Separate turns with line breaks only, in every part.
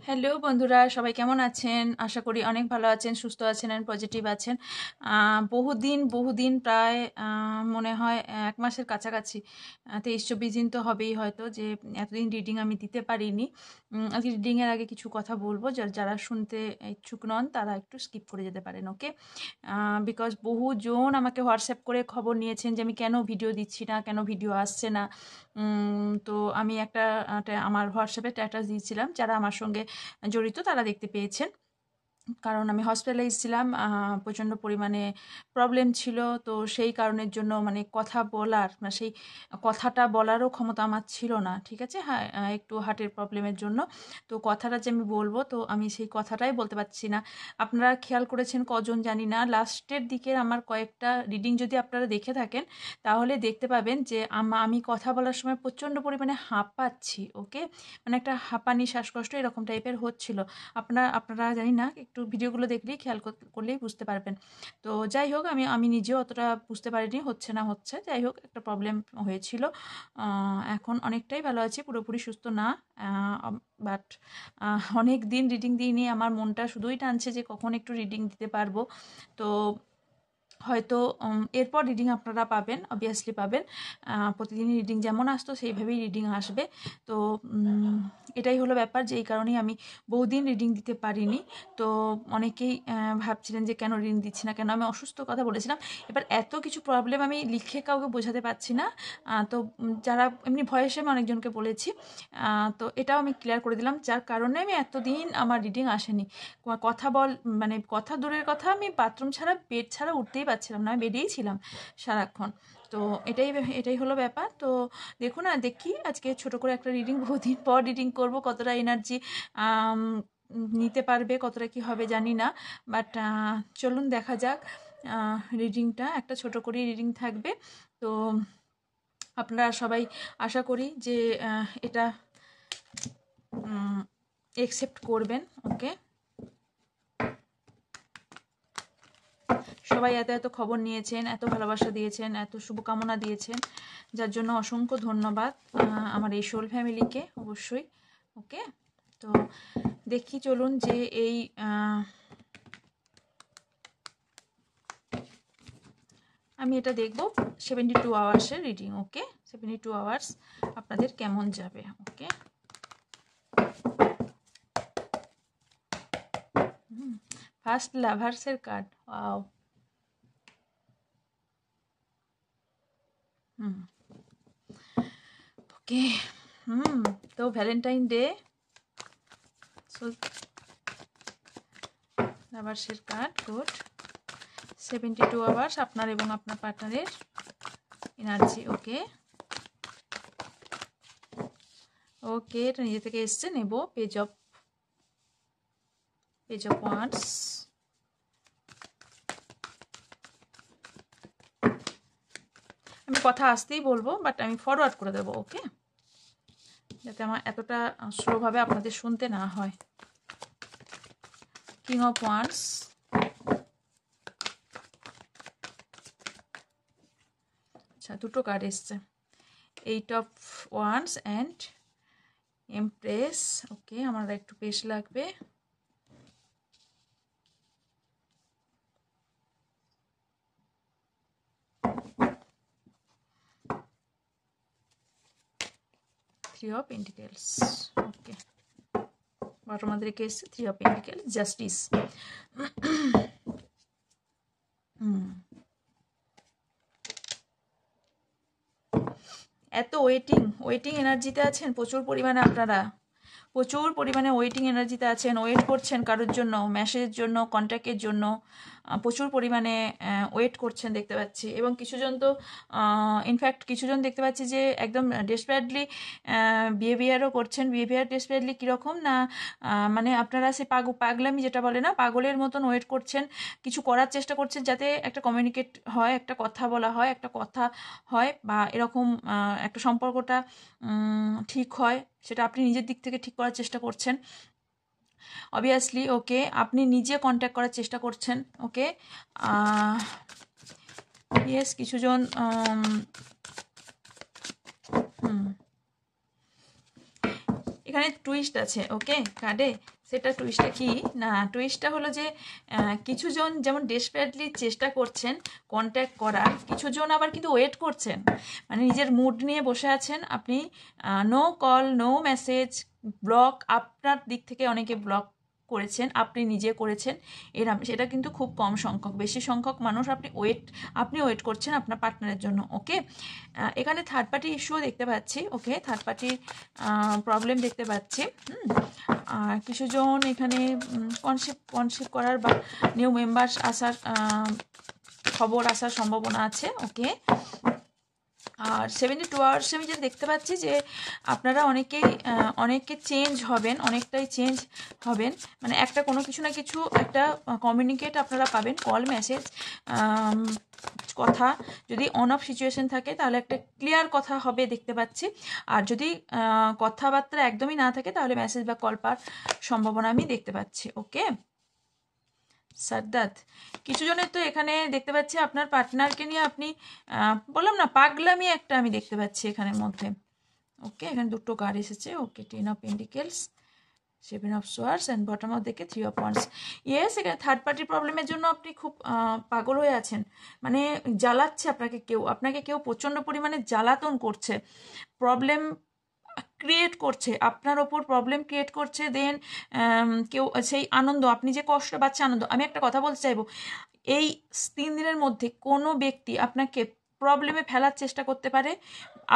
Hello বন্ধুরা, সবাই কেমন আছেন? আশা করি অনেক ভালো আছেন, সুস্থ আছেন এন্ড পজিটিভ আছেন। বহুদিন প্রায় মনে হয় ১ মাসের কাছাকাছি, ২৩-২৪ দিন তো হবেই হয়তো, যে এতদিন রিডিং আমি দিতে পারিনি। আজকে রিডিংয়ের আগে কিছু কথা বলবো, যারা শুনতে ইচ্ছুক নন তারা একটু স্কিপ করে যেতে পারেন, ওকে? বিকজ বহুজন আমাকে হোয়াটসঅ্যাপ করে খবর নিয়েছেন যে আমি কেন ভিডিও দিচ্ছি না, কেন ভিডিও আসছে না। তো আমি আমার হোয়াটসঅ্যাপে স্ট্যাটাস দিয়েছিলাম, যারা আমার সঙ্গে জড়িত তারা দেখতে পেয়েছেন। কারণ আমি হসপিটালাইজ ছিলাম, প্রচণ্ড পরিমাণে প্রবলেম ছিল। তো সেই কারণের জন্য মানে কথা বলার, মানে সেই কথাটা বলারও ক্ষমতা আমার ছিল না, ঠিক আছে? হ্যাঁ, একটু হার্টের প্রবলেমের জন্য। তো কথাটা যে আমি বলবো, তো আমি সেই কথাটাই বলতে পারছি না। আপনারা খেয়াল করেছেন কজন জানি না, লাস্টের দিকের আমার কয়েকটা রিডিং যদি আপনারা দেখে থাকেন তাহলে দেখতে পাবেন যে আমি কথা বলার সময় প্রচণ্ড পরিমাণে হাঁপাচ্ছি, ওকে? মানে একটা হাঁপানি, শ্বাসকষ্ট এরকম টাইপের হচ্ছিল। আপনারা জানি না, একটু ভিডিওগুলো দেখলেই খেয়াল করলেই বুঝতে পারবেন। তো যাই হোক, আমি নিজেও অতটা বুঝতে পারিনি হচ্ছে না হচ্ছে। যাই হোক, একটা প্রবলেম হয়েছিল। এখন অনেকটাই ভালো আছি, পুরোপুরি সুস্থ না। বাট অনেক দিন রিডিং দিইনি, আমার মনটা শুধুই টানছে যে কখন একটু রিডিং দিতে পারবো। তো হয়তো এরপর রিডিং আপনারা পাবেন, অবভিয়াসলি পাবেন। প্রতিদিনই রিডিং যেমন আসতো সেইভাবেই রিডিং আসবে। তো এটাই হলো ব্যাপার, যে এই কারণেই আমি বহুদিন রিডিং দিতে পারিনি। তো অনেকেই ভাবছিলেন যে কেন রিডিং দিচ্ছি না, কেন আমি অসুস্থ কথা বলেছিলাম। এবার এত কিছু প্রবলেম আমি লিখে কাউকে বোঝাতে পারছি না। তো যারা এমনি ভয়েসে আমি অনেকজনকে বলেছি, তো এটাও আমি ক্লিয়ার করে দিলাম, যার কারণে আমি এতদিন আমার রিডিং আসেনি। মানে কথা দূরের কথা, আমি বাথরুম ছাড়া, বেড ছাড়া উঠতেই পারছিলাম না, আমি বেডেই ছিলাম সারাক্ষণ। তো এটাই হলো ব্যাপার। তো দেখুন, দেখি আজকে ছোট করে একটা রিডিং, বহুদিন পর রিডিং করব, কতটা এনার্জি নিতে পারবে, কতটা কি হবে জানি না। বাট চলুন দেখা যাক। রিডিংটা একটা ছোট করে রিডিং থাকবে। তো আপনারা সবাই আশা করি যে এটা অ্যাকসেপ্ট করবেন, ওকে? সবাই এত খবর নিয়েছেন, এত ভালোবাসা দিয়েছেন, এত শুভকামনা দিয়েছেন, যার জন্য অসংখ্য ধন্যবাদ আমার এই সোল ফ্যামিলিকে, অবশ্যই, ওকে? তো দেখি, চলুন যে এই আমি এটা দেখব 72 আওয়ার্সের রিডিং, ওকে? 72 আওয়ার্স আপনাদের কেমন যাবে, ওকে? ফার্স্ট লাভার্সের কার্ড, ওয়াও। ওকে। তো ভ্যালেন্টাইন ডে, লাভার্সের কার্ড, গুড। 72 আওয়ার্স আপনার এবং আপনার পার্টনারের এনার্জি, ওকে? ওকে, এটা নিজে থেকে এসছে, নেব পেজ অফ ওয়ান্স। আমি কথা আসতেই বলবো, বাট আমি ফরওয়ার্ড করে দেবো, ওকে? যাতে আমার এতটা স্লোভাবে আপনাদের শুনতে না হয়। কিং অফ ওয়ান্স, আচ্ছা, দুটো কার্ড এসছে। 8 অফ ওয়ান্স অ্যান্ড এমপ্রেস, ওকে? আমার একটু পেশ লাগবে। Three of pentacles, okay? Bottom আমাদের এসছে 3 অফ পেন্টিকেলস, জাস্টিস। এত ওয়েটিং এনার্জিতে আছেন প্রচুর পরিমাণে, আপনারা প্রচুর পরিমাণে ওয়েটিং এনার্জিতে আছেন, ওয়েট করছেন কারোর জন্য, মেসেজের জন্য, কন্ট্যাক্টের জন্য প্রচুর পরিমাণে ওয়েট করছেন দেখতে পাচ্ছি। এবং কিছুজন তো ইনফ্যাক্ট কিছুজন দেখতে পাচ্ছি যে একদম ডেসপারেটলি বিহেভিয়ারও করছেন। বিহেভিয়ার ডেসপারেটলি কীরকম না, মানে আপনারা সে পাগলামি যেটা বলে না, পাগলের মতন ওয়েট করছেন, কিছু করার চেষ্টা করছেন যাতে একটা কমিউনিকেট হয়, একটা কথা বলা হয়, একটা কথা হয়, বা এরকম একটা সম্পর্কটা ঠিক হয়, সেটা আপনি নিজের দিক থেকে ঠিক করার চেষ্টা করছেন, অবভিয়াসলি, ওকে? আপনি নিজে কন্ট্যাক্ট করার চেষ্টা করছেন, ওকে? ইয়েস, কিছুজন এখানে টুইস্ট আছে ওকে কার্ডে। সেটা টুইস্টটা কি না, টুইস্টটা হলো যে কিছুজন যেমন ডেসপারেটলি চেষ্টা করছেন কন্ট্যাক্ট করার, কিছুজন আবার কিন্তু ওয়েট করছেন, মানে নিজের মুড নিয়ে বসে আছেন আপনি। No call, no message, block, আপনার দিক থেকে অনেকে ব্লক করেছেন, আপনি নিজে করেছেন, এরম সেটা কিন্তু খুব কম সংখ্যক। বেশি সংখ্যক মানুষ আপনি ওয়েট করছেন আপনার পার্টনারের জন্য ওকে। এখানে থার্ড পার্টি ইস্যুও দেখতে পাচ্ছি ওকে, থার্ড পার্টির প্রবলেম দেখতে পাচ্ছি। আর কিছুজন এখানে কনসেপ্ট করার বা নিউ মেম্বার্স আসার খবর আসার সম্ভাবনা আছে ওকে। আর 72 আওয়ার্স আমি যেটা দেখতে পাচ্ছি যে আপনারা অনেকে চেঞ্জ হবেন, অনেকটাই চেঞ্জ হবেন, মানে একটা কোনো কিছু না কিছু একটা কমিউনিকেট আপনারা পাবেন, কল মেসেজ কথা। যদি অন অফ সিচুয়েশন থাকে তাহলে একটা ক্লিয়ার কথা হবে দেখতে পাচ্ছি, আর যদি কথাবার্তা একদমই না থাকে তাহলে মেসেজ বা কল পাওয়ার সম্ভাবনা আমি দেখতে পাচ্ছি ওকে। সাদ্দাত, কিছু জনের তো এখানে দেখতে পাচ্ছি আপনার পার্টনারকে নিয়ে আপনি বললাম না পাগলামি একটা আমি দেখতে পাচ্ছি এখানের মধ্যে ওকে। এখানে দুটো কার্ড এসেছে ওকে, 10 of pentacles, 7 of swords and bottom of দেখে 3 অফ ওয়ান্ডস। ইয়েস, এখানে থার্ড পার্টি প্রবলেমের জন্য আপনি খুব পাগল হয়ে আছেন, মানে জ্বালাচ্ছে আপনাকে কেউ প্রচণ্ড পরিমাণে জ্বালাতন করছে, প্রবলেম ক্রিয়েট করছে আপনার ওপর, প্রবলেম ক্রিয়েট করছে। দেন কেউ সেই আনন্দ, আপনি যে কষ্ট পাচ্ছে আনন্দ। আমি একটা কথা বলতে চাইবো, এই 3 দিনের মধ্যে কোনো ব্যক্তি আপনাকে প্রবলেমে ফেলার চেষ্টা করতে পারে,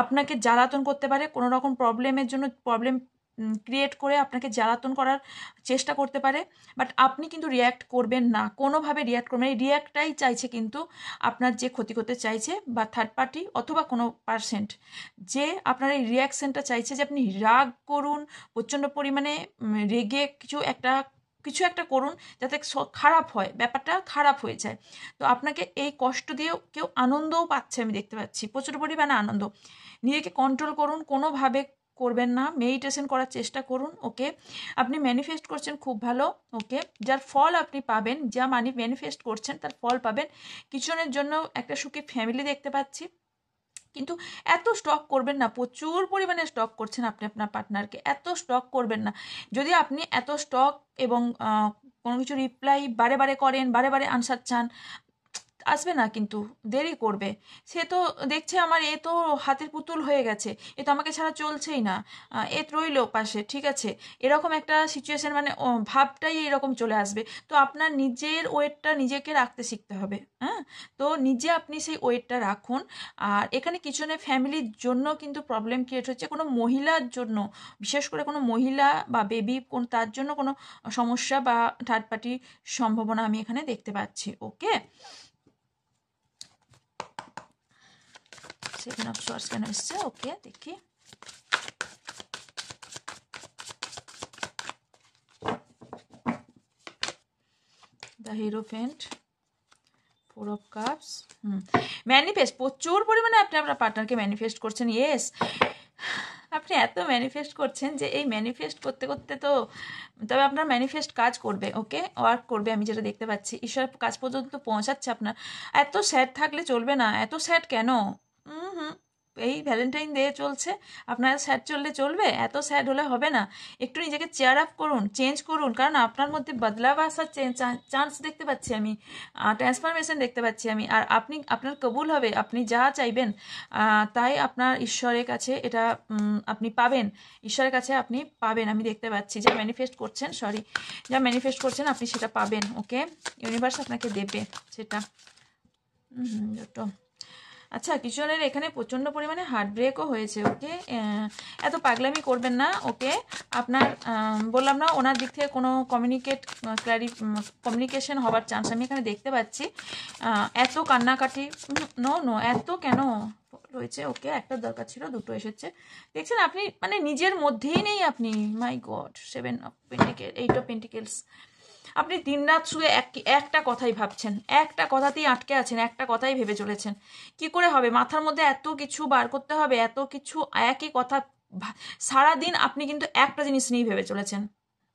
আপনাকে জ্বালাতন করতে পারে, কোনো রকম প্রবলেমের জন্য প্রবলেম ক্রিয়েট করে আপনাকে জ্বালাতন করার চেষ্টা করতে পারে, বাট আপনি কিন্তু রিয়্যাক্ট করবেন না, কোনোভাবে রিয়্যাক্ট করবেন। এই রিয়্যাক্টটাই চাইছে কিন্তু আপনার যে ক্ষতি করতে চাইছে, বা থার্ড পার্টি অথবা কোনো পার্সেন্ট যে আপনার এই রিয়াকশনটা চাইছে যে আপনি রাগ করুন প্রচণ্ড পরিমাণে, রেগে কিছু একটা করুন যাতে খারাপ হয়, ব্যাপারটা খারাপ হয়ে যায়। তো আপনাকে এই কষ্ট দিয়েও কেউ আনন্দও পাচ্ছে আমি দেখতে পাচ্ছি, প্রচুর পরিমাণে আনন্দ। নিজেকে কন্ট্রোল করুন, কোনোভাবে করবেন না, মেডিটেশন করার চেষ্টা করুন ওকে। আপনি ম্যানিফেস্ট করছেন খুব ভালো ওকে, যার ফল আপনি পাবেন, যা মানি ম্যানিফেস্ট করছেন তার ফল পাবেন। কিছুজনের জন্য একটা সুখী ফ্যামিলি দেখতে পাচ্ছি, কিন্তু এত স্টক করবেন না, প্রচুর পরিমাণে স্টক করছেন আপনি আপনার পার্টনারকে, এত স্টক করবেন না। যদি আপনি এত স্টক এবং কোনো কিছু রিপ্লাই বারে বারে করেন, বারে বারে আনসার চান, আসবে না, কিন্তু দেরি করবে। সে তো দেখছে আমার এ তো হাতের পুতুল হয়ে গেছে, এ তো আমাকে ছাড়া চলছেই না, এ রইলো পাশে, ঠিক আছে, এরকম একটা সিচুয়েশন, মানে ভাবটাই এরকম চলে আসবে। তো আপনার নিজের ওয়েটটা নিজেকে রাখতে শিখতে হবে, হ্যাঁ। তো নিজে আপনি সেই ওয়েটটা রাখুন। আর এখানে কিছুজনের ফ্যামিলির জন্য কিন্তু প্রবলেম ক্রিয়েট হচ্ছে, কোনো মহিলার জন্য, বিশেষ করে কোনো মহিলা বা বেবি, তার জন্য কোনো সমস্যা বা থার্ড পার্টি সম্ভাবনা আমি এখানে দেখতে পাচ্ছি ওকে। 7 অফ সোয়ার্ডস কেন এসছে ওকে, দেখি। The hierophant, 4 of cups. Manifest, প্রচুর পরিমাণে আপনি আপনার পার্টনারকে ম্যানিফেস্ট করছেন। ইয়েস, আপনি এত ম্যানিফেস্ট করছেন যে এই ম্যানিফেস্ট করতে করতে তো, তবে আপনার ম্যানিফেস্ট কাজ করবে ওকে, ওয়ার্ক করবে, আমি যেটা দেখতে পাচ্ছি ঈশ্বরের কাজ পর্যন্ত পৌঁছাচ্ছে আপনার। এত স্যাড থাকলে চলবে না, এত স্যাড কেন? এই ভ্যালেন্টাইন ডে চলছে, আপনার স্যাড চলবে? এত স্যাড হলে হবে না, একটু নিজেকে চেয়ার আপ করুন, চেঞ্জ করুন, কারণ আপনার মধ্যে বদলাভ আসার চান্স দেখতে পাচ্ছি আমি, ট্রান্সফরমেশন দেখতে পাচ্ছি আমি। আর আপনার কবুল হবে, আপনি যা চাইবেন তাই আপনার ঈশ্বরের কাছে এটা আপনি পাবেন, ঈশ্বরের কাছে আপনি পাবেন, আমি দেখতে পাচ্ছি। যা ম্যানিফেস্ট করছেন আপনি সেটা পাবেন ওকে, ইউনিভার্স আপনাকে দেবে সেটা। দুটো। আচ্ছা, কিছুজনের এখানে প্রচণ্ড পরিমাণে হার্ট ব্রেকও হয়েছে ওকে, এত পাগলামি করবেন না ওকে। আপনার বললাম না, ওনার দিক থেকে কোনো কমিউনিকেশন হওয়ার চান্স আমি এখানে দেখতে পাচ্ছি। এত কান্নাকাটি নো, এত কেন রয়েছে ওকে, একটা দরকার ছিল, দুটো এসেছে। দেখছেন আপনি মানে নিজের মধ্যেই নেই আপনি, my God. 7 of pentacles, 8 of pentacles. আপনি দিনরাত শুয়ে একটা কথাই ভাবছেন, একটা কথাতেই আটকে আছেন, একটা কথাই ভেবে চলেছেন। কি করে হবে? মাথার মধ্যে এত কিছু বার করতে হবে, এত কিছু, একই কথা সারাদিন আপনি কিন্তু একটা জিনিস নিয়েই ভেবে চলেছেন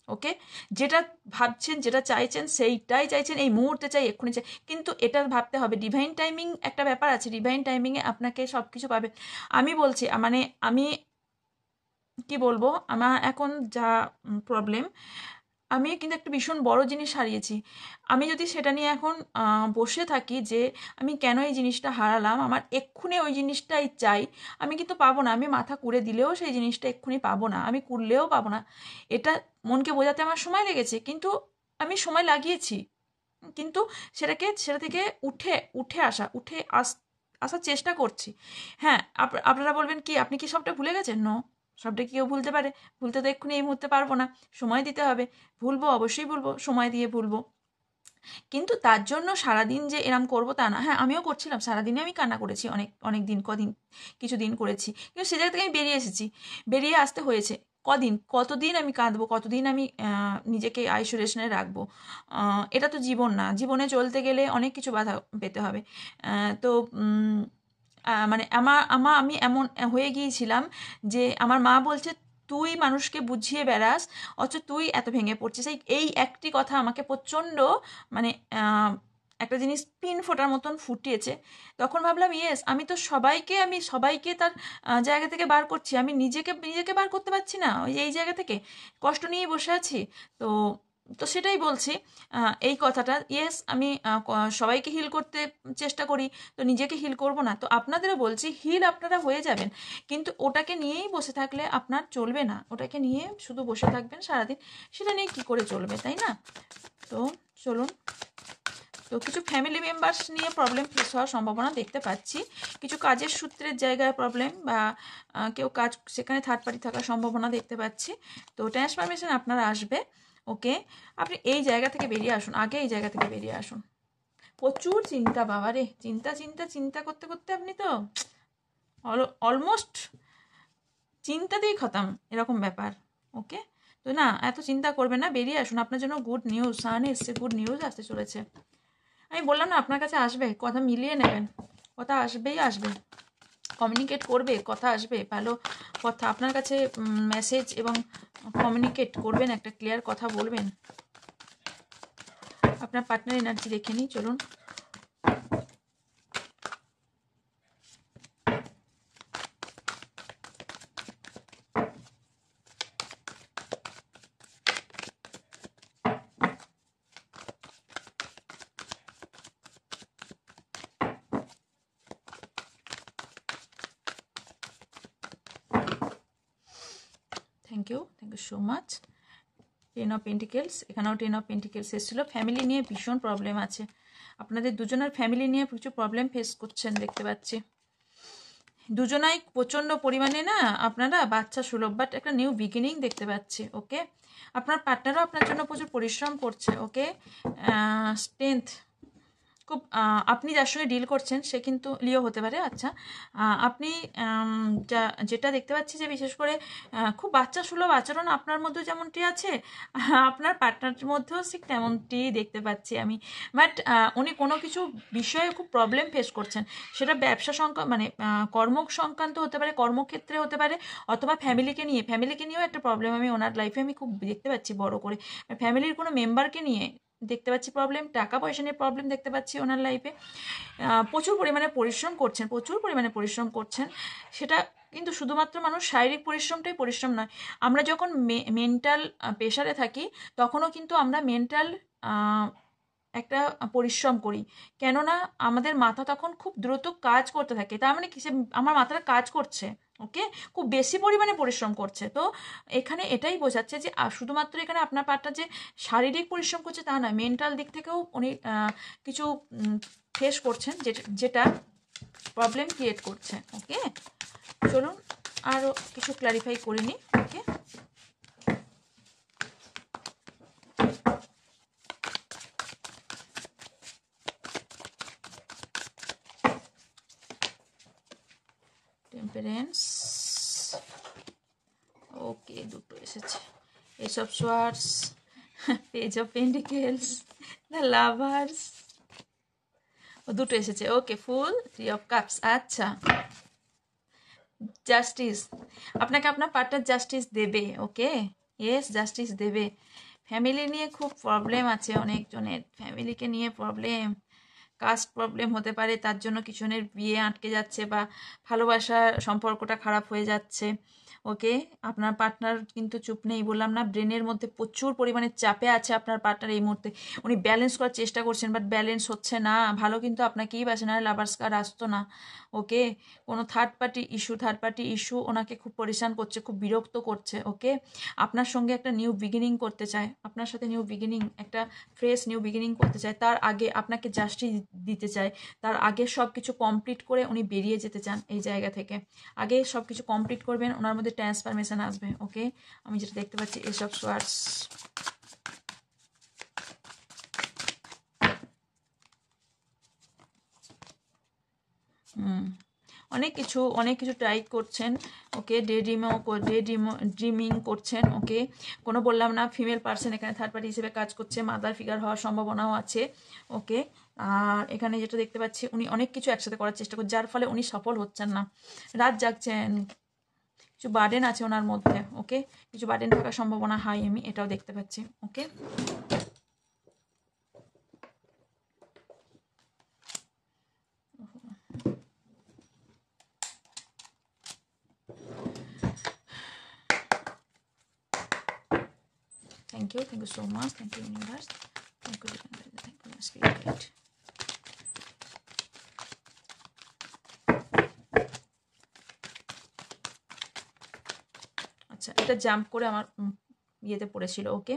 ওকে। যেটা ভাবছেন, যেটা চাইছেন, সেইটাই চাইছেন, এই মুহূর্তে চাই, এক্ষুনি চাই, কিন্তু এটা ভাবতে হবে। ডিভাইন টাইমিং একটা ব্যাপার আছে, ডিভাইন টাইমিংয়ে আপনাকে সব কিছু পাবে। আমি বলছি, মানে আমি কি বলবো, আমার এখন যা প্রবলেম, আমি কিন্তু একটা ভীষণ বড় জিনিস হারিয়েছি। আমি যদি সেটা নিয়ে এখন বসে থাকি যে আমি কেন এই জিনিসটা হারালাম, আমার এক্ষুনি ওই জিনিসটাই চাই, আমি কিন্তু পাবো না। আমি মাথা কুড়ে দিলেও সেই জিনিসটা এক্ষুনি পাবো না, আমি কুড়লেও পাবো না। এটা মনকে বোঝাতে আমার সময় লেগেছে, কিন্তু আমি সময় লাগিয়েছি, কিন্তু সেটা থেকে উঠে উঠে আসা উঠে আস আসার চেষ্টা করছি। হ্যাঁ, আপনারা বলবেন কি আপনি কি সবটা ভুলে গেছেন? নো, সবটা কি কেউ ভুলতে পারে? ভুলতে তো এক্ষুনি এই মুহূর্তে পারবো না, সময় দিতে হবে। ভুলবো, অবশ্যই ভুলবো, সময় দিয়ে ভুলবো। কিন্তু তার জন্য সারাদিন যে এরম করবো তা না। হ্যাঁ, আমিও করছিলাম, সারাদিনে আমি কান্না করেছি, অনেক অনেক দিন, কিছুদিন করেছি, কিন্তু সে জায়গা থেকে আমি বেরিয়ে এসেছি। বেরিয়ে আসতে হয়েছে। কতদিন আমি কাঁদবো, কতদিন আমি নিজেকে আইসোলেশনে রাখবো? এটা তো জীবন না। জীবনে চলতে গেলে অনেক কিছু বাধা পেতে হবে। তো মানে আমি এমন হয়ে গিয়েছিলাম যে আমার মা বলছে, তুই মানুষকে বুঝিয়ে বেড়াস, অথচ তুই এত ভেঙে পড়ছিস। এই একটি কথা আমাকে প্রচণ্ড, মানে একটা জিনিস পিন ফোটার মতন ফুটিয়েছে। তখন ভাবলাম, ইয়েস, আমি সবাইকে তার জায়গা থেকে বার করছি, আমি নিজেকে নিজেকে বার করতে পারছি না ওই এই জায়গা থেকে, কষ্ট নিয়েই বসে আছি। তো তো সেটাই বলছি, এই কথাটা। ইয়েস, আমি সবাইকে হিল করতে চেষ্টা করি, তো নিজেকে হিল করব না? তো আপনাদেরও বলছি, হিল আপনারা হয়ে যাবেন, কিন্তু ওটাকে নিয়েই বসে থাকলে আপনার চলবে না। ওটাকে নিয়ে শুধু বসে থাকবেন সারাদিন, সেটা নিয়ে কী করে চলবে, তাই না? তো চলুন। তো কিছু ফ্যামিলি মেম্বার্স নিয়ে প্রবলেম ফেস হওয়ার সম্ভাবনা দেখতে পাচ্ছি, কিছু কাজের সূত্রের জায়গায় প্রবলেম, বা কেউ কাজ, সেখানে থার্ড পার্টি থাকার সম্ভাবনা দেখতে পাচ্ছি। তো ট্রান্সফরমেশন আপনারা আসবে, ওকে। আপনি এই জায়গা থেকে বেরিয়ে আসুন, আগে এই জায়গা থেকে বেরিয়ে আসুন। প্রচুর চিন্তা, বাবা রে, চিন্তা চিন্তা চিন্তা করতে করতে আপনি তো অলমোস্ট চিন্তাতেই খতম, এরকম ব্যাপার, ওকে। তো না, এত চিন্তা করবেন না, বেরিয়ে আসুন। আপনার জন্য গুড নিউজ, সান এসছে, গুড নিউজ আসতে চলেছে। আমি বললাম না, আপনার কাছে আসবে, কথা মিলিয়ে নেবেন, কথা আসবেই আসবে, কমিউনিকেট করবে, কথা আসবে, ভালো কথা আপনার কাছে, মেসেজ এবং কমিউনিকেট করবেন, একটা ক্লিয়ার কথা বলবেন। আপনার পার্টনার এনার্জি দেখে নিই, চলুন। Thank you so much. 10 of pentacles, এখানেও 10 অফ পেন্টিকেলস এসেছিলো। ফ্যামিলি নিয়ে ভীষণ প্রবলেম আছে, আপনাদের দুজনের ফ্যামিলি নিয়ে প্রচুর প্রবলেম ফেস করছেন দেখতে পাচ্ছি। দুজনাই প্রচণ্ড পরিমাণে না আপনারা বাচ্চা সুলভ, বাট একটা নিউ বিগিনিং দেখতে পাচ্ছি, ওকে। আপনার পার্টনারও আপনার জন্য প্রচুর পরিশ্রম করছে, ওকে। স্ট্রেংথ খুব, আপনি যার সঙ্গে ডিল করছেন সে কিন্তু লিও হতে পারে, আচ্ছা। আপনি যেটা দেখতে পাচ্ছি যে বিশেষ করে খুব বাচ্চা সুলভ আচরণ আপনার মধ্যে যেমনটি আছে, আপনার পার্টনারের মধ্যেও ঠিক তেমনটি দেখতে পাচ্ছি আমি। বাট উনি কোনো কিছু বিষয়ে খুব প্রবলেম ফেস করছেন, সেটা ব্যবসা মানে কর্ম সংক্রান্ত হতে পারে, কর্মক্ষেত্রে হতে পারে, অথবা ফ্যামিলিকে নিয়েও একটা প্রবলেম আমি ওনার লাইফে আমি খুব দেখতে পাচ্ছি বড় করে। ফ্যামিলির কোনো মেম্বারকে নিয়ে দেখতে পাচ্ছি প্রবলেম, টাকা পয়সা নিয়ে প্রবলেম দেখতে পাচ্ছি ওনার লাইফে। প্রচুর পরিমাণে পরিশ্রম করছেন। সেটা কিন্তু শুধুমাত্র মানুষ শারীরিক পরিশ্রমটাই পরিশ্রম নয়, আমরা যখন মেন্টাল প্রেশারে থাকি তখনও কিন্তু আমরা মেন্টাল একটা পরিশ্রম করি, কেননা আমাদের মাথা তখন খুব দ্রুত কাজ করতে থাকে। তার মানে কি, আমার মাথাটা কাজ করছে, ওকে, খুব বেশি পরিমাণে পরিশ্রম করছে। তো এখানে এটাই বোঝাচ্ছে যে শুধুমাত্র এখানে আপনার পার্টনার যে শারীরিক পরিশ্রম করছে তা নয়, মেন্টাল দিক থেকেও উনি কিছু ফেস করছেন, যেটা প্রবলেম ক্রিয়েট করছে, ওকে। চলুন আরও কিছু ক্লারিফাই করে নিই, ওকে। টেম্পারেন্স, ওকে, দুটো এসেছে। S of swords, page of pentacles, the lovers, দুটো এসেছে, ওকে। ফুল, 3 অফ কাপস, আচ্ছা। জাস্টিস, আপনাকে আপনার পার্টনার জাস্টিস দেবে, ওকে। ইয়েস, জাস্টিস দেবে। ফ্যামিলি নিয়ে খুব প্রবলেম আছে অনেকজনের, ফ্যামিলিকে নিয়ে প্রবলেম, কাস্ট প্রবলেম হতে পারে, তার জন্য কিছুজনের বিয়ে আটকে যাচ্ছে বা ভালোবাসার সম্পর্কটা খারাপ হয়ে যাচ্ছে, ওকে, আপনার পার্টনার কিন্তু চুপ নেই, বললাম না, ব্রেনের মধ্যে প্রচুর পরিমাণে চাপে আছে আপনার পার্টনার এই মুহূর্তে। উনি ব্যালেন্স করার চেষ্টা করছেন, বাট ব্যালেন্স হচ্ছে না। ভালো কিন্তু আপনাকেই বাসে, না লাভার্স কার্ড আসতো না। ওকে, কোনো থার্ড পার্টি ইস্যু ওনাকে খুব পরেশান করছে, খুব বিরক্ত করছে। ওকে, আপনার সঙ্গে একটা নিউ বিগিনিং করতে চায়, আপনার সাথে নিউ বিগিনিং, একটা ফ্রেশ নিউ বিগিনিং করতে চায়। তার আগে আপনাকে জাস্টিস দিতে চায়, তার আগে সব কিছু কমপ্লিট করে উনি বেরিয়ে যেতে চান এই জায়গা থেকে। আগে সব কিছু কমপ্লিট করবেন, ওনার মধ্যে ট্রান্সফরমেশন আসবে। ওকে, আমি যেটা দেখতে পাচ্ছি এসব সোয়ার্ডস। অনেক কিছু ট্রাই করছেন। ওকে, ড্রিমিং করছেন। ওকে, কোনো বললাম না ফিমেল পার্সন এখানে থার্ড পার্টি হিসেবে কাজ করছে, মাদার ফিগার হওয়ার সম্ভাবনাও আছে। ওকে, আর এখানে যেটা দেখতে পাচ্ছি উনি অনেক কিছু একসাথে করার চেষ্টা করছেন, যার ফলে উনি সফল হচ্ছেন না, রাত জাগছেন, কিছু বার্ডেন আছে ওনার মধ্যে। ওকে, কিছু বার্ডেন থাকার সম্ভাবনা হাই, আমি এটাও দেখতে পাচ্ছি। Okay, thank you so much, thank you universe, thank you spirit guide. আচ্ছা, এটা জাম্প করে আমার ইয়েতে পড়েছিল। ওকে,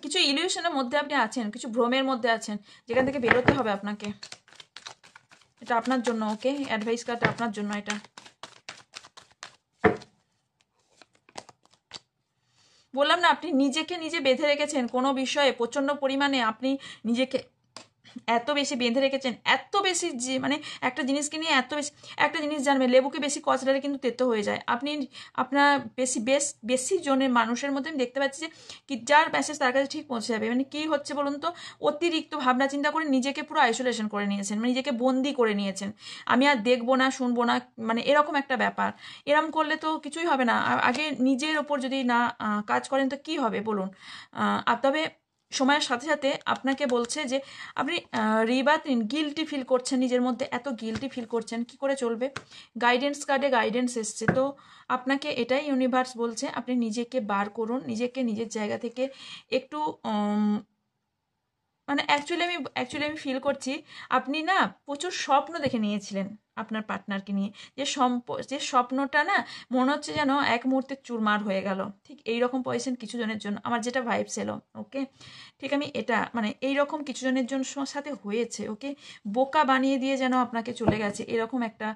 কিছু ইলিউশনের মধ্যে আপনি আছেন, কিছু ভ্রমের মধ্যে আছেন, যেখান থেকে বেরোতে হবে আপনাকে। এটা আপনার জন্য। ওকে, অ্যাডভাইস কার্ডটা আপনার জন্য। এটা বললাম না, আপনি নিজেকে নিজে বেঁধে রেখেছেন কোনো বিষয়ে প্রচণ্ড পরিমাণে, আপনি নিজেকে এত বেশি বেঁধে রেখেছেন, এত বেশি যে মানে একটা জিনিসকে নিয়ে এত বেশি। একটা জিনিস জানবে, লেবুকে বেশি কচলালে কিন্তু তেতো হয়ে যায়। আপনি আপনার বেশি জনের মানুষের মধ্যে আমি দেখতে পাচ্ছি যে কি যার মেসেজ তার কাছে ঠিক পৌঁছে যাবে। মানে কি হচ্ছে বলুন তো, অতিরিক্ত ভাবনা চিন্তা করে নিজেকে পুরো আইসোলেশন করে নিয়েছেন, মানে নিজেকে বন্দি করে নিয়েছেন। আমি আর দেখবো না, শুনবো না, মানে এরকম একটা ব্যাপার। এরম করলে তো কিছুই হবে না। আগে নিজের ওপর যদি না কাজ করেন তো কি হবে বলুন। তবে সময়ের সাথে সাথে আপনাকে বলছে যে আপনি রিবাত নিন, গিল্টি ফিল করছেন নিজের মধ্যে, এত গিল্টি ফিল করছেন, কি করে চলবে। গাইডেন্স কার্ডে গাইডেন্স এসছে, তো আপনাকে এটাই ইউনিভার্স বলছে, আপনি নিজেকে বার করুন, নিজেকে নিজের জায়গা থেকে একটু মানে অ্যাকচুয়ালি আমি ফিল করছি আপনি না প্রচুর স্বপ্ন দেখে নিয়েছিলেন আপনার পার্টনারকে নিয়ে, যে স্বপ্নটা না মনে হচ্ছে যেন এক মুহূর্তে চুরমার হয়ে গেল। ঠিক এইরকম পজিশন কিছু জনের জন্য, আমার যেটা ভাইবস এলো। ওকে, ঠিক আমি এটা মানে এইরকম কিছু জনের জন্য সাথে হয়েছে। ওকে, বোকা বানিয়ে দিয়ে যেন আপনাকে চলে গেছে, এরকম একটা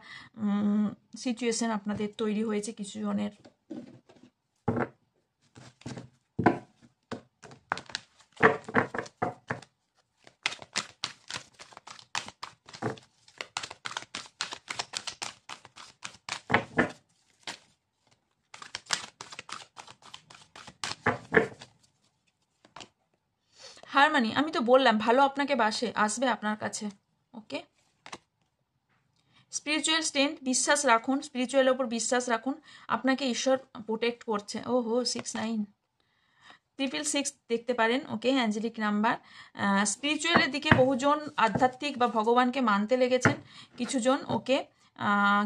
সিচুয়েশন আপনাদের তৈরি হয়েছে কিছু জনের। হারমানি, আমি তো বললাম ভালো আপনাকে আসবে আপনার কাছে। ওকে, স্পিরিচুয়াল স্ট্রেংথ, বিশ্বাস রাখুন, স্পিরিচুয়ালের ওপর বিশ্বাস রাখুন, আপনাকে ঈশ্বর প্রোটেক্ট করছে। ওহো, 6-9 666 দেখতে পারেন। ওকে, অ্যাঞ্জেলিক নাম্বার। স্পিরিচুয়ালের দিকে বহুজন আধ্যাত্মিক বা ভগবানকে মানতে লেগেছেন কিছুজন। ওকে,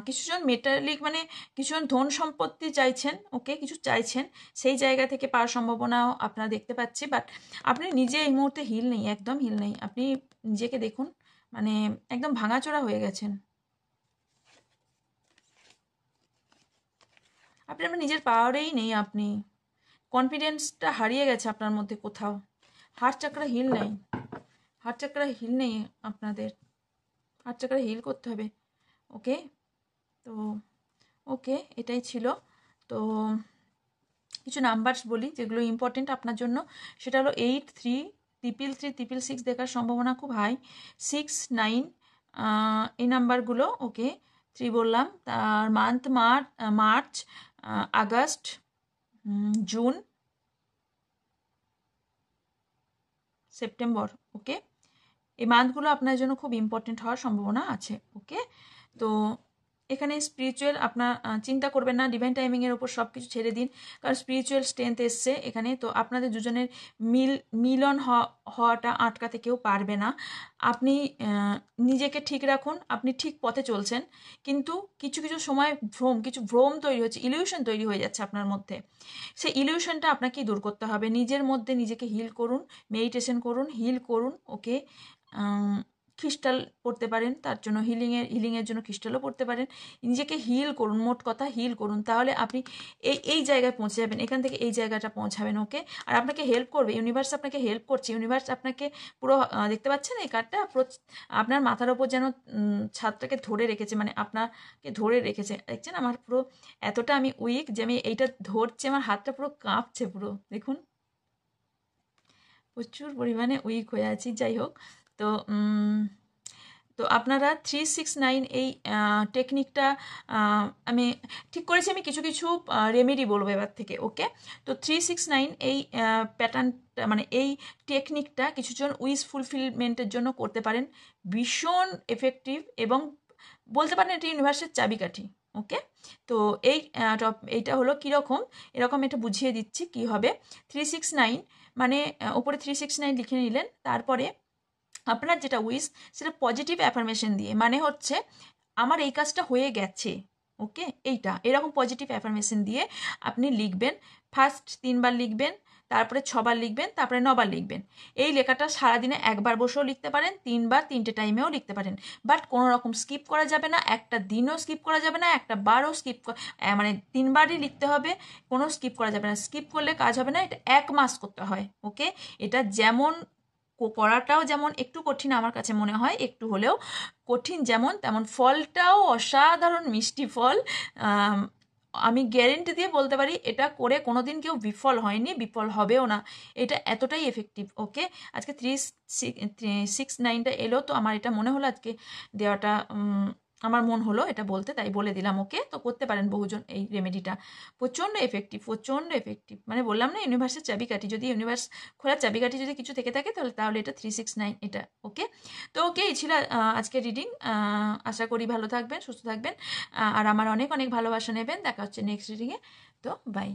কিছুজন মেটালিক মানে কিছুজন ধন সম্পত্তি চাইছেন। ওকে, কিছু চাইছেন, সেই জায়গা থেকে পাওয়ার সম্ভাবনাও আপনারা দেখতে পাচ্ছি। বাট আপনি নিজে এই মুহূর্তে হিল নেই, একদম হিল নেই। আপনি নিজেকে দেখুন, মানে একদম ভাঙাচোরা হয়ে গেছেন। আপনি আপনার নিজের পাওয়ারেই নেই, আপনি কনফিডেন্সটা হারিয়ে গেছে আপনার মধ্যে কোথাও। হার্ট চাকরা হিল নেই, হার্ট চাকরা হিল নেই আপনাদের, হার্ট চাকরা হিল করতে হবে। ওকে, তো ওকে, এটাই ছিল। তো কিছু নাম্বারস বলি যেগুলো ইম্পর্টেন্ট আপনার জন্য, সেটা হলো 8-3-3-3-6 দেখার সম্ভাবনা খুব হাই, 6-9 এই নাম্বারগুলো। ওকে, 3 বললাম, তার মার্চ, আগস্ট, জুন, সেপ্টেম্বর। ওকে, এই মান্থগুলো আপনার জন্য খুব ইম্পর্টেন্ট হওয়ার সম্ভাবনা আছে। ওকে, তো এখানে স্পিরিচুয়াল আপনার চিন্তা করবেন না, ডিভাইন টাইমিংয়ের ওপর সব কিছু ছেড়ে দিন, কারণ স্পিরিচুয়াল স্ট্রেংথ এসছে এখানে। তো আপনাদের দুজনের মিলন হওয়াটা আটকাতে কেউ পারবে না। আপনি নিজেকে ঠিক রাখুন, আপনি ঠিক পথে চলছেন, কিন্তু কিছু কিছু সময় কিছু ভ্রম তৈরি হচ্ছে, ইলিউশন তৈরি হয়ে যাচ্ছে আপনার মধ্যে। সেই ইলিউশনটা আপনাকেই দূর করতে হবে। নিজের মধ্যে নিজেকে হিল করুন, মেডিটেশন করুন, হিল করুন। ওকে, ক্রিস্টাল পড়তে পারেন, তার জন্য হিলিংয়ের জন্য ক্রিস্টালও পড়তে পারেন। নিজেকে হিল করুন, মোট কথা হিল করুন, তাহলে আপনি এই জায়গায় পৌঁছে যাবেন, এখান থেকে এই জায়গাটা পৌঁছাবেন। ওকে, আর আপনাকে হেল্প করবে, ইউনিভার্স আপনাকে হেল্প করছে। ইউনিভার্স আপনাকে পুরো দেখতে পাচ্ছেন এই কার্ডটা পুরো আপনার মাথার ওপর যেন ছাদটাকে ধরে রেখেছে, মানে আপনাকে ধরে রেখেছে। দেখছেন আমার পুরো এতটা আমি উইক যে আমি এইটা ধরছি, আমার হাতটা পুরো কাঁপছে পুরো, দেখুন প্রচুর পরিমাণে উইক হয়ে আছি। যাই হোক, তো তো আপনারা 369 এই টেকনিকটা আমি ঠিক করেছি, আমি কিছু কিছু রেমেডি বলবো এবার থেকে। ওকে, তো 369 এই প্যাটার্নটা মানে এই টেকনিকটা কিছুজন উইশ ফুলফিলমেন্টের জন্য করতে পারেন, ভীষণ এফেক্টিভ, এবং বলতে পারেন এটা ইউনিভার্সের চাবিকাঠি। ওকে, তো এইটা হলো কীরকম, এরকম এটা বুঝিয়ে দিচ্ছি কি হবে। 369 মানে ওপরে 369 লিখে নিলেন, তারপরে আপনার যেটা উইশ সেটা পজিটিভ অ্যাফার্মেশন দিয়ে, মানে হচ্ছে আমার এই কাজটা হয়ে গেছে। ওকে, এরকম পজিটিভ অ্যাফার্মেশন দিয়ে আপনি লিখবেন। ফার্স্ট 3 বার লিখবেন, তারপরে 6 বার লিখবেন, তারপরে 9 বার লিখবেন। এই লেখাটা সারাদিনে একবার বসেও লিখতে পারেন, 3 বার 3টে টাইমেও লিখতে পারেন, বাট কোনো রকম স্কিপ করা যাবে না, একটা দিনও স্কিপ করা যাবে না, একটা বারও মানে 3 বারই লিখতে হবে, কোনো স্কিপ করা যাবে না। স্কিপ করলে কাজ হবে না, এটা 1 মাস করতে হয়। ওকে, এটা যেমন করাটাও যেমন একটু কঠিন আমার কাছে মনে হয়, একটু হলেও কঠিন যেমন, তেমন ফলটাও অসাধারণ মিষ্টি ফল। আমি গ্যারেন্টি দিয়ে বলতে পারি এটা করে কোনোদিন কেউ বিফল হয়নি, বিফল হবেও না, এটা এতটাই এফেক্টিভ। ওকে, আজকে 369টা এলো, তো আমার এটা মনে হলো আজকে দেওয়াটা, আমার মন হলো এটা বলতে, তাই বলে দিলাম। ওকে, তো করতে পারেন বহুজন এই রেমেডিটা, প্রচণ্ড এফেক্টিভ, প্রচণ্ড এফেক্টিভ। মানে বললাম না ইউনিভার্সের চাবিকাঠি, যদি ইউনিভার্স খোলার চাবিকাঠি যদি কিছু থেকে থাকে তাহলে এটা 369 এটা। ওকে, তো ওকে, এই ছিল আজকে রিডিং। আশা করি ভালো থাকবেন, সুস্থ থাকবেন, আর আমার অনেক অনেক ভালোবাসা নেবেন। দেখা হচ্ছে নেক্সট রিডিংয়ে, তো বাই।